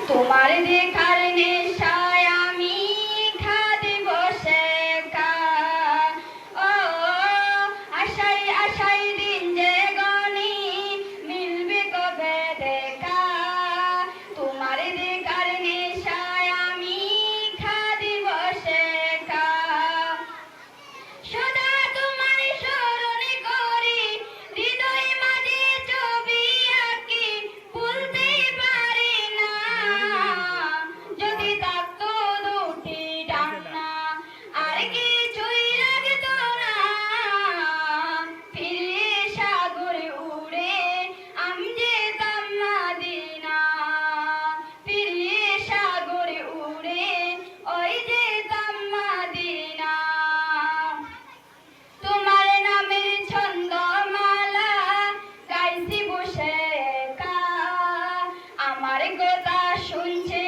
তোমার দেখার নেশায় আমি খাদে বসে একা। ও আশাই আশাই দিন যে গনি মিলবে কবে দেখা। তোমার দেখার নেশায় আমি খাদে বসে একা। সদা তোমার স্মরণে করি হৃদয় মাঝে ছবি আঁকি ভুলতে পারি না। যদি থাকতো দুটি ডানা আর কিছুই লাগতো না। ফিরে সাগরে উড়ে আমি যেতাম মদিনা। ফিরে সাগরে উড়ে ওই যেতাম মদিনা। তোমার নামের ছন্দমালা গাইছি বসে একা। আমার কথা শুনছে